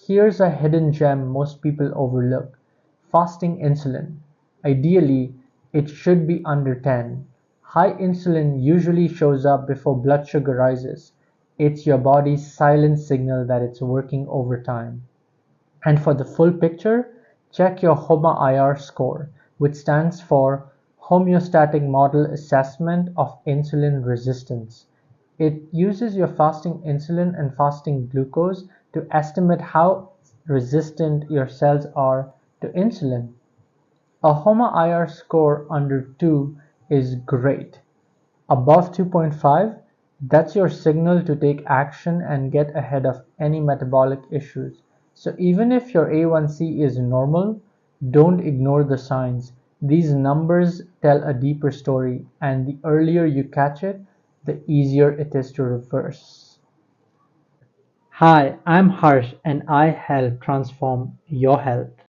Here's a hidden gem most people overlook: fasting insulin. Ideally, it should be under 10. High insulin usually shows up before blood sugar rises. It's your body's silent signal that it's working overtime. And for the full picture, check your HOMA-IR score, which stands for Homeostatic Model Assessment of Insulin Resistance. It uses your fasting insulin and fasting glucose to estimate how resistant your cells are to insulin. A HOMA-IR score under 2 is great. Above 2.5, that's your signal to take action and get ahead of any metabolic issues. So even if your A1C is normal, don't ignore the signs. These numbers tell a deeper story, and the earlier you catch it, the easier it is to reverse. Hi, I'm Harsh and I help transform your health.